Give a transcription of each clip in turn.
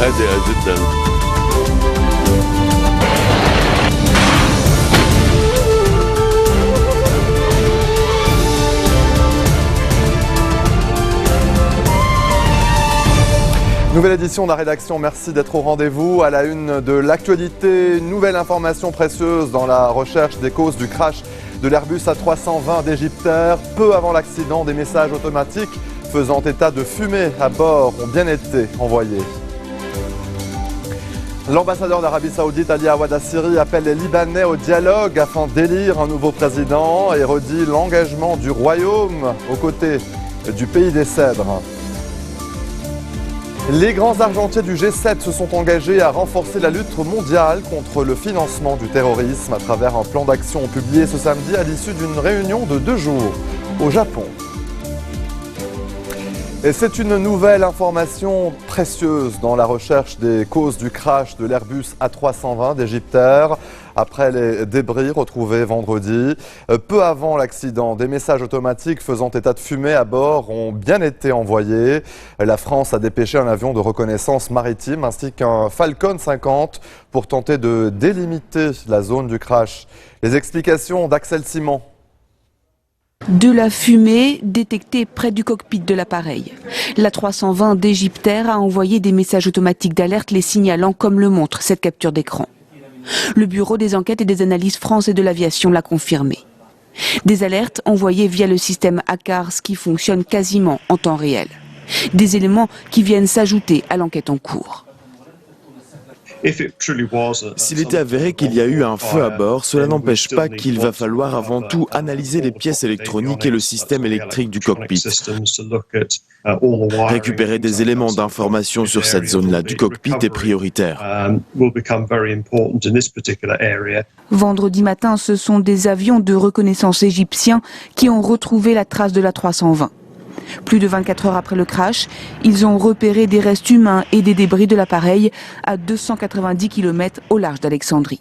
هادئة جدا. Nouvelle édition de la rédaction, merci d'être au rendez-vous. À la une de l'actualité, une nouvelle information précieuse dans la recherche des causes du crash de l'Airbus A320 d'Égyptair. Peu avant l'accident, des messages automatiques faisant état de fumée à bord ont bien été envoyés. L'ambassadeur d'Arabie Saoudite Ali Awad Assiri appelle les Libanais au dialogue afin d'élire un nouveau président et redit l'engagement du Royaume aux côtés du pays des Cèdres. Les grands argentiers du G7 se sont engagés à renforcer la lutte mondiale contre le financement du terrorisme à travers un plan d'action publié ce samedi à l'issue d'une réunion de 2 jours au Japon. Et c'est une nouvelle information précieuse dans la recherche des causes du crash de l'Airbus A320 d'Égyptair. Après les débris retrouvés vendredi, peu avant l'accident, des messages automatiques faisant état de fumée à bord ont bien été envoyés. La France a dépêché un avion de reconnaissance maritime ainsi qu'un Falcon 50 pour tenter de délimiter la zone du crash. Les explications d'Axel Simon. De la fumée détectée près du cockpit de l'appareil. L'A320 d'Égyptair a envoyé des messages automatiques d'alerte les signalant comme le montre cette capture d'écran. Le Bureau des enquêtes et des analyses français de l'aviation l'a confirmé. Des alertes envoyées via le système ACARS qui fonctionne quasiment en temps réel. Des éléments qui viennent s'ajouter à l'enquête en cours. S'il était avéré qu'il y a eu un feu à bord, cela n'empêche pas qu'il va falloir avant tout analyser les pièces électroniques et le système électrique du cockpit. Récupérer des éléments d'information sur cette zone-là du cockpit est prioritaire. Vendredi matin, ce sont des avions de reconnaissance égyptiens qui ont retrouvé la trace de l'A320. Plus de 24 heures après le crash, ils ont repéré des restes humains et des débris de l'appareil à 290 km au large d'Alexandrie.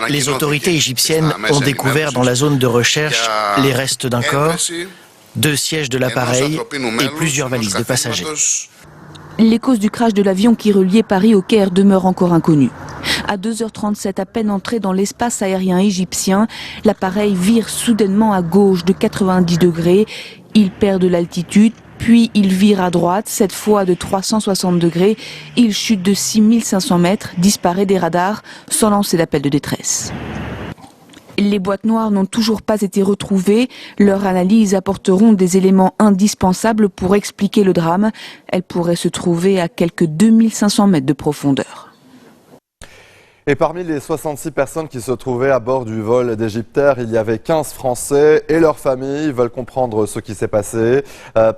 Les autorités égyptiennes ont découvert dans la zone de recherche les restes d'un corps, 2 sièges de l'appareil et plusieurs valises de passagers. Les causes du crash de l'avion qui reliait Paris au Caire demeurent encore inconnues. À 2h37, à peine entré dans l'espace aérien égyptien, l'appareil vire soudainement à gauche de 90 degrés. Il perd de l'altitude, puis il vire à droite, cette fois de 360 degrés. Il chute de 6500 mètres, disparaît des radars, sans lancer d'appel de détresse. Les boîtes noires n'ont toujours pas été retrouvées. Leurs analyses apporteront des éléments indispensables pour expliquer le drame. Elles pourraient se trouver à quelques 2500 mètres de profondeur. Et parmi les 66 personnes qui se trouvaient à bord du vol d'Égyptair, il y avait 15 Français et leurs familles veulent comprendre ce qui s'est passé.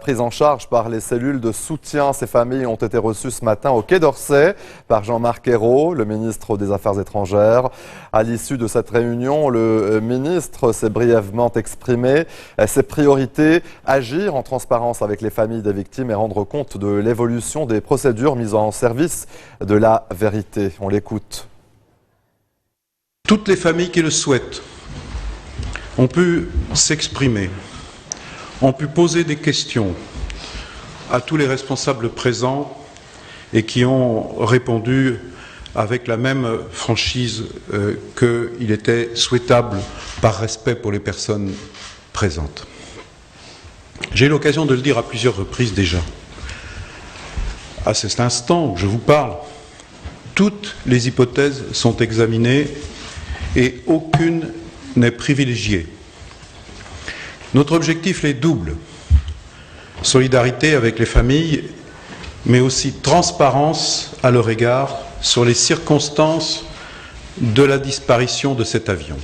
Prises en charge par les cellules de soutien, ces familles ont été reçues ce matin au Quai d'Orsay par Jean-Marc Ayrault, le ministre des Affaires étrangères. À l'issue de cette réunion, le ministre s'est brièvement exprimé. Ses priorités, agir en transparence avec les familles des victimes et rendre compte de l'évolution des procédures mises en service de la vérité. On l'écoute. Toutes les familles qui le souhaitent ont pu s'exprimer, ont pu poser des questions à tous les responsables présents et qui ont répondu avec la même franchise qu'il était souhaitable par respect pour les personnes présentes. J'ai eu l'occasion de le dire à plusieurs reprises déjà. À cet instant où je vous parle, toutes les hypothèses sont examinées et aucune n'est privilégiée. Notre objectif est double. Solidarité avec les familles, mais aussi transparence à leur égard sur les circonstances de la disparition de cet avion.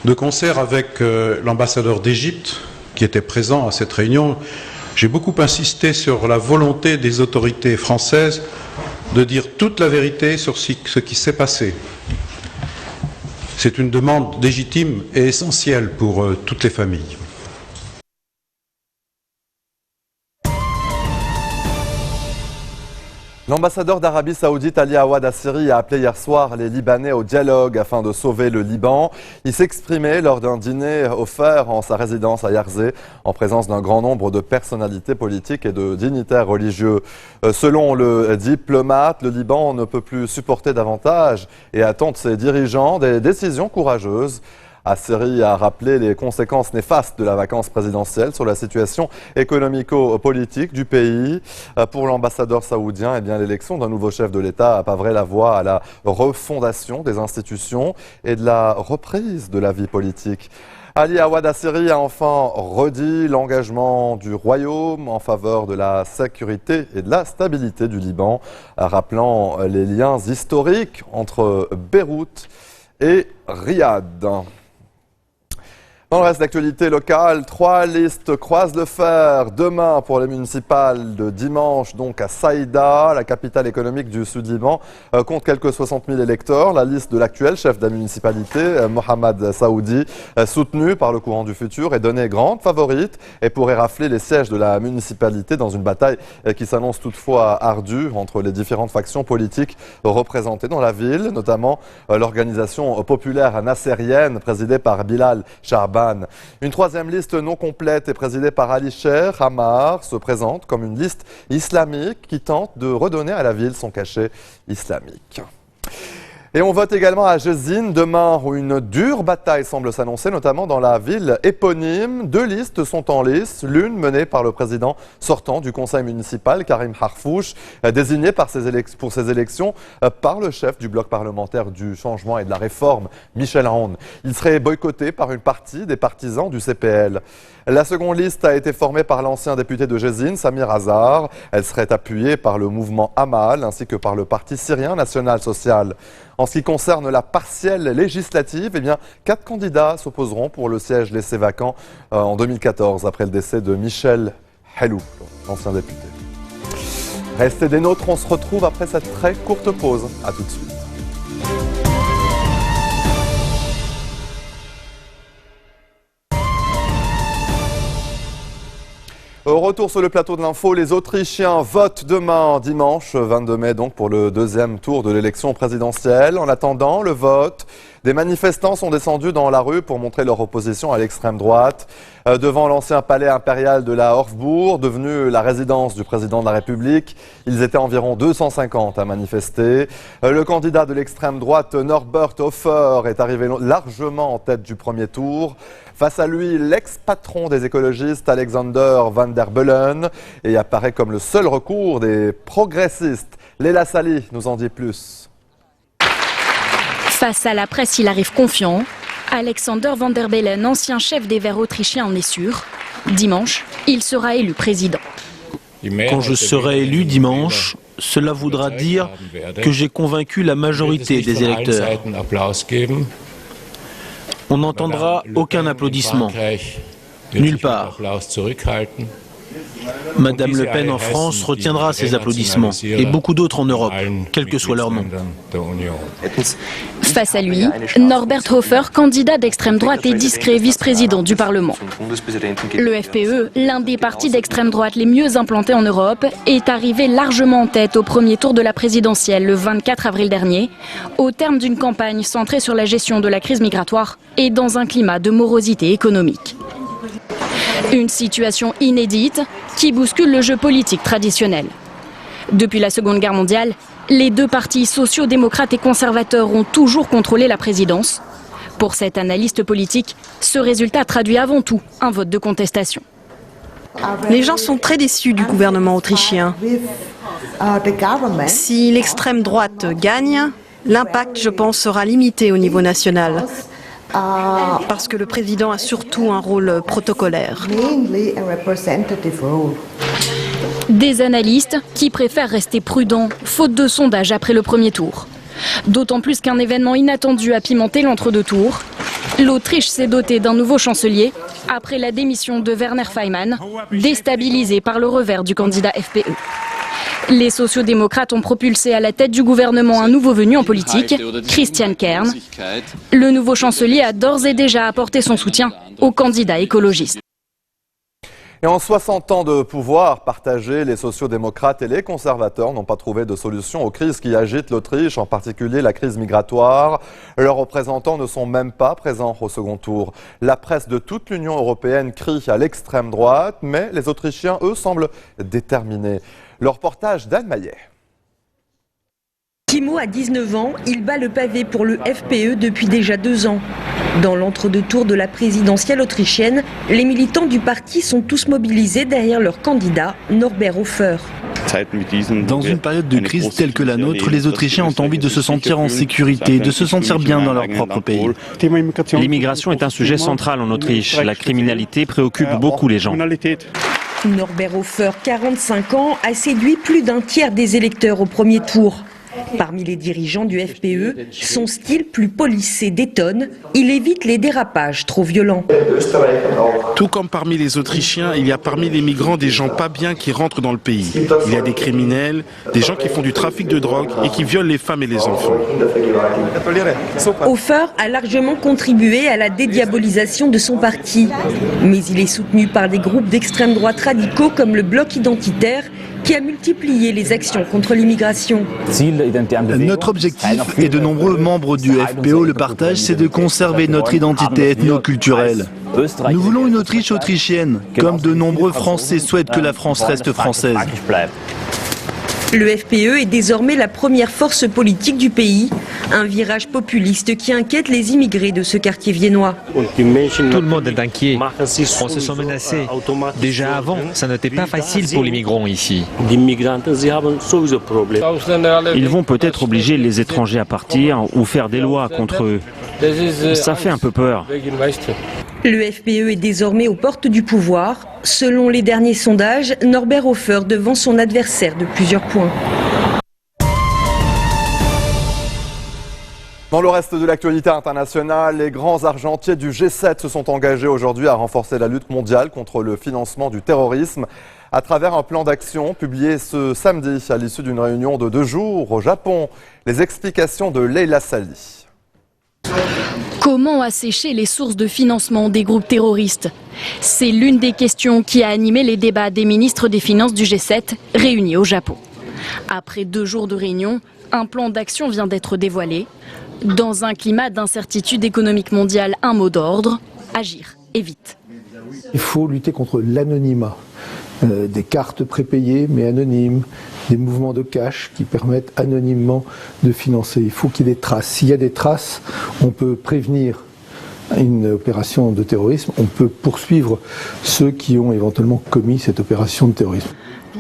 De concert avec l'ambassadeur d'Égypte, qui était présent à cette réunion, j'ai beaucoup insisté sur la volonté des autorités françaises de dire toute la vérité sur ce qui s'est passé. C'est une demande légitime et essentielle pour toutes les familles. L'ambassadeur d'Arabie Saoudite Ali Awad Assiri a appelé hier soir les Libanais au dialogue afin de sauver le Liban. Il s'exprimait lors d'un dîner offert en sa résidence à Yarzé en présence d'un grand nombre de personnalités politiques et de dignitaires religieux. Selon le diplomate, le Liban ne peut plus supporter davantage et attend de ses dirigeants des décisions courageuses. Assiri a rappelé les conséquences néfastes de la vacance présidentielle sur la situation économico-politique du pays. Pour l'ambassadeur saoudien, l'élection d'un nouveau chef de l'État paverait la voie à la refondation des institutions et de la reprise de la vie politique. Ali Awad Assiri a enfin redit l'engagement du Royaume en faveur de la sécurité et de la stabilité du Liban, rappelant les liens historiques entre Beyrouth et Riyad. Dans le reste de l'actualité locale, 3 listes croisent le fer demain pour les municipales de dimanche, donc à Saïda, la capitale économique du Sud-Liban, compte quelques 60 000 électeurs. La liste de l'actuel chef de la municipalité, Mohamed Saoudi, soutenu par le courant du futur, est donnée grande favorite et pourrait rafler les sièges de la municipalité dans une bataille qui s'annonce toutefois ardue entre les différentes factions politiques représentées dans la ville, notamment l'organisation populaire nassérienne présidée par Bilal Charban. Une troisième liste non complète et présidée par Ali Cher Hamar se présente comme une liste islamique qui tente de redonner à la ville son cachet islamique. Et on vote également à Jezine demain où une dure bataille semble s'annoncer, notamment dans la ville éponyme. 2 listes sont en lice, l'une menée par le président sortant du conseil municipal, Karim Harfouch, désigné pour ces élections par le chef du bloc parlementaire du changement et de la réforme, Michel Aoun. Il serait boycotté par une partie des partisans du CPL. La seconde liste a été formée par l'ancien député de Jezine, Samir Azar. Elle serait appuyée par le mouvement Amal ainsi que par le parti syrien National Social. En ce qui concerne la partielle législative, 4 candidats s'opposeront pour le siège laissé vacant en 2014 après le décès de Michel Helou, ancien député. Restez des nôtres, on se retrouve après cette très courte pause. A tout de suite. Au retour sur le plateau de l'info, les Autrichiens votent demain, dimanche 22 mai, donc pour le deuxième tour de l'élection présidentielle. En attendant le vote, des manifestants sont descendus dans la rue pour montrer leur opposition à l'extrême droite. Devant l'ancien palais impérial de la Hofburg, devenu la résidence du président de la République, ils étaient environ 250 à manifester. Le candidat de l'extrême droite, Norbert Hofer, est arrivé largement en tête du premier tour. Face à lui, l'ex-patron des écologistes, Alexander Van der Bellen, et apparaît comme le seul recours des progressistes. Léla Sali nous en dit plus. Face à la presse, il arrive confiant. Alexander Van der Bellen, ancien chef des Verts autrichiens, en est sûr. Dimanche, il sera élu président. Quand je serai élu dimanche, cela voudra dire que j'ai convaincu la majorité des électeurs. On n'entendra aucun applaudissement, nulle part. Madame Le Pen en France retiendra ces applaudissements, et beaucoup d'autres en Europe, quel que soit leur nom. Face à lui, Norbert Hofer, candidat d'extrême droite et discret vice-président du Parlement. Le FPE, l'un des partis d'extrême droite les mieux implantés en Europe, est arrivé largement en tête au premier tour de la présidentielle le 24 avril dernier, au terme d'une campagne centrée sur la gestion de la crise migratoire et dans un climat de morosité économique. Une situation inédite qui bouscule le jeu politique traditionnel. Depuis la Seconde Guerre mondiale, les 2 partis sociaux-démocrates et conservateurs ont toujours contrôlé la présidence. Pour cet analyste politique, ce résultat traduit avant tout un vote de contestation. Les gens sont très déçus du gouvernement autrichien. Si l'extrême droite gagne, l'impact, je pense, sera limité au niveau national. Parce que le président a surtout un rôle protocolaire. Des analystes qui préfèrent rester prudents, faute de sondage après le premier tour. D'autant plus qu'un événement inattendu a pimenté l'entre-deux tours. L'Autriche s'est dotée d'un nouveau chancelier après la démission de Werner Faymann, déstabilisé par le revers du candidat FPE. Les sociodémocrates ont propulsé à la tête du gouvernement un nouveau venu en politique, Christian Kern. Le nouveau chancelier a d'ores et déjà apporté son soutien aux candidats écologistes. Et en 60 ans de pouvoir partagé, les sociaux-démocrates et les conservateurs n'ont pas trouvé de solution aux crises qui agitent l'Autriche, en particulier la crise migratoire. Leurs représentants ne sont même pas présents au second tour. La presse de toute l'Union européenne crie à l'extrême droite, mais les Autrichiens, eux, semblent déterminés. Le reportage d'Anne Maillet. Timo a 19 ans, il bat le pavé pour le FPE depuis déjà 2 ans. Dans l'entre-deux-tours de la présidentielle autrichienne, les militants du parti sont tous mobilisés derrière leur candidat, Norbert Hofer. Dans une période de crise telle que la nôtre, les Autrichiens ont envie de se sentir en sécurité, de se sentir bien dans leur propre pays. L'immigration est un sujet central en Autriche. La criminalité préoccupe beaucoup les gens. Norbert Hofer, 45 ans, a séduit plus d'un tiers des électeurs au premier tour. Parmi les dirigeants du FPE, son style plus polissé détonne. Il évite les dérapages trop violents. Tout comme parmi les Autrichiens, il y a parmi les migrants des gens pas bien qui rentrent dans le pays. Il y a des criminels, des gens qui font du trafic de drogue et qui violent les femmes et les enfants. Hofer a largement contribué à la dédiabolisation de son parti. Mais il est soutenu par des groupes d'extrême droite radicaux comme le Bloc identitaire, qui a multiplié les actions contre l'immigration. Notre objectif, et de nombreux membres du FPO le partagent, c'est de conserver notre identité ethno-culturelle. Nous voulons une Autriche autrichienne, comme de nombreux Français souhaitent que la France reste française. Le FPE est désormais la première force politique du pays, un virage populiste qui inquiète les immigrés de ce quartier viennois. Tout le monde est inquiet. On se sent menacé. Déjà avant, ça n'était pas facile pour les migrants ici. Ils vont peut-être obliger les étrangers à partir ou faire des lois contre eux. Ça fait un peu peur. Le FPE est désormais aux portes du pouvoir. Selon les derniers sondages, Norbert Hofer devant son adversaire de plusieurs points. Dans le reste de l'actualité internationale, les grands argentiers du G7 se sont engagés aujourd'hui à renforcer la lutte mondiale contre le financement du terrorisme à travers un plan d'action publié ce samedi à l'issue d'une réunion de 2 jours au Japon. Les explications de Leila Sali. Comment assécher les sources de financement des groupes terroristes? C'est l'une des questions qui a animé les débats des ministres des Finances du G7 réunis au Japon. Après 2 jours de réunion, un plan d'action vient d'être dévoilé. Dans un climat d'incertitude économique mondiale, un mot d'ordre, agir et vite. Il faut lutter contre l'anonymat. Des cartes prépayées mais anonymes, des mouvements de cash qui permettent anonymement de financer. Il faut qu'il y ait des traces. S'il y a des traces, on peut prévenir une opération de terrorisme, on peut poursuivre ceux qui ont éventuellement commis cette opération de terrorisme.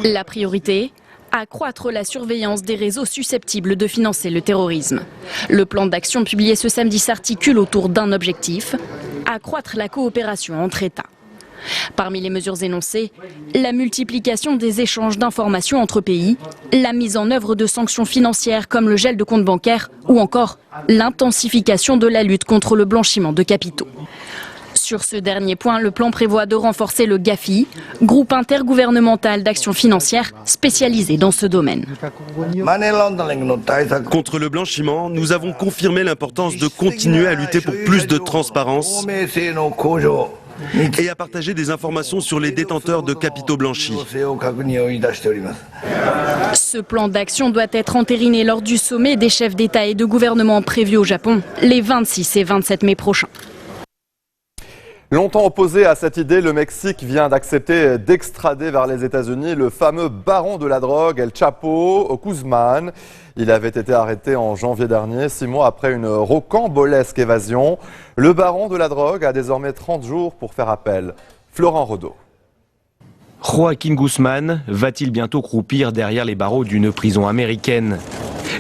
La priorité ? Accroître la surveillance des réseaux susceptibles de financer le terrorisme. Le plan d'action publié ce samedi s'articule autour d'un objectif, accroître la coopération entre États. Parmi les mesures énoncées, la multiplication des échanges d'informations entre pays, la mise en œuvre de sanctions financières comme le gel de comptes bancaires ou encore l'intensification de la lutte contre le blanchiment de capitaux. Sur ce dernier point, le plan prévoit de renforcer le GAFI, groupe intergouvernemental d'action financière spécialisé dans ce domaine. Contre le blanchiment, nous avons confirmé l'importance de continuer à lutter pour plus de transparence et à partager des informations sur les détenteurs de capitaux blanchis. Ce plan d'action doit être entériné lors du sommet des chefs d'État et de gouvernement prévu au Japon les 26 et 27 mai prochains. Longtemps opposé à cette idée, le Mexique vient d'accepter d'extrader vers les États-Unis le fameux baron de la drogue, El Chapo Guzman. Il avait été arrêté en janvier dernier, 6 mois après une rocambolesque évasion. Le baron de la drogue a désormais 30 jours pour faire appel. Florent Rodeau. Joaquín Guzmán va-t-il bientôt croupir derrière les barreaux d'une prison américaine?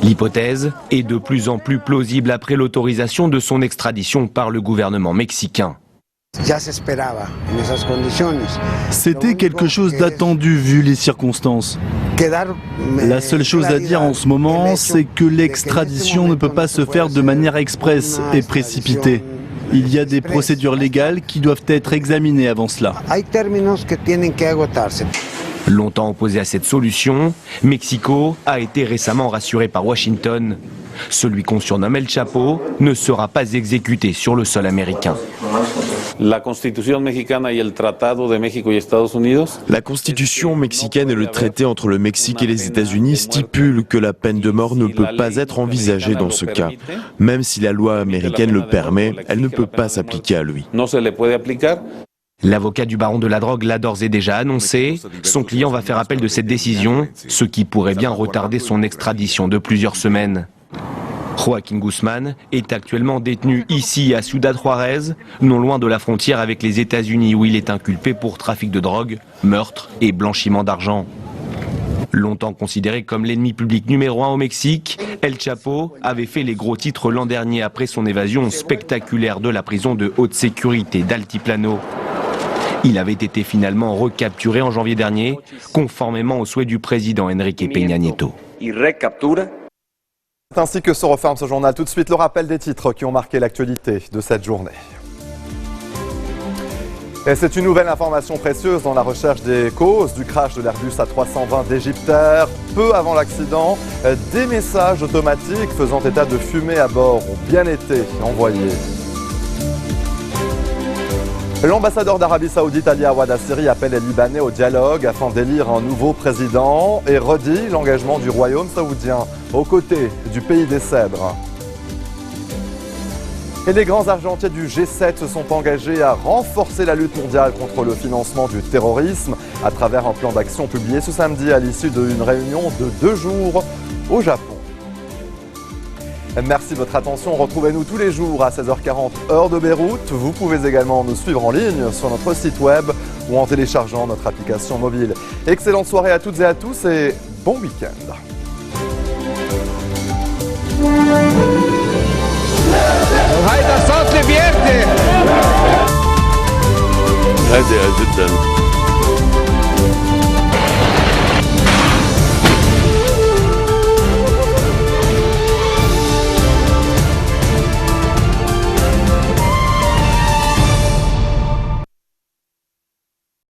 L'hypothèse est de plus en plus plausible après l'autorisation de son extradition par le gouvernement mexicain. C'était quelque chose d'attendu vu les circonstances. La seule chose à dire en ce moment, c'est que l'extradition ne peut pas se faire de manière expresse et précipitée. Il y a des procédures légales qui doivent être examinées avant cela. Longtemps opposé à cette solution, Mexico a été récemment rassuré par Washington. Celui qu'on surnomme El Chapo ne sera pas exécuté sur le sol américain. La Constitution mexicaine et le Tratado de México y Estados Unidos. La Constitution mexicaine et le traité entre le Mexique et les États-Unis stipulent que la peine de mort ne peut pas être envisagée dans ce cas. Même si la loi américaine le permet, elle ne peut pas s'appliquer à lui. L'avocat du baron de la drogue l'a d'ores et déjà annoncé. Son client va faire appel de cette décision, ce qui pourrait bien retarder son extradition de plusieurs semaines. Joaquín Guzmán est actuellement détenu ici à Ciudad Juárez, non loin de la frontière avec les États-Unis où il est inculpé pour trafic de drogue, meurtre et blanchiment d'argent. Longtemps considéré comme l'ennemi public numéro 1 au Mexique, El Chapo avait fait les gros titres l'an dernier après son évasion spectaculaire de la prison de haute sécurité d'Altiplano. Il avait été finalement recapturé en janvier dernier, conformément au souhait du président Enrique Peña Nieto. C'est ainsi que se referme ce journal. Tout de suite, le rappel des titres qui ont marqué l'actualité de cette journée. Et c'est une nouvelle information précieuse dans la recherche des causes du crash de l'Airbus A320 d'Egyptair. Peu avant l'accident, des messages automatiques faisant état de fumée à bord ont bien été envoyés. L'ambassadeur d'Arabie Saoudite Ali Awad Assiri appelle les Libanais au dialogue afin d'élire un nouveau président et redit l'engagement du royaume saoudien aux côtés du pays des cèdres. Et les grands argentiers du G7 se sont engagés à renforcer la lutte mondiale contre le financement du terrorisme à travers un plan d'action publié ce samedi à l'issue d'une réunion de 2 jours au Japon. Merci de votre attention. Retrouvez-nous tous les jours à 16h40 heure de Beyrouth. Vous pouvez également nous suivre en ligne sur notre site web ou en téléchargeant notre application mobile. Excellente soirée à toutes et à tous et bon week-end. هذا صوت البيرتي. هادئة جدا.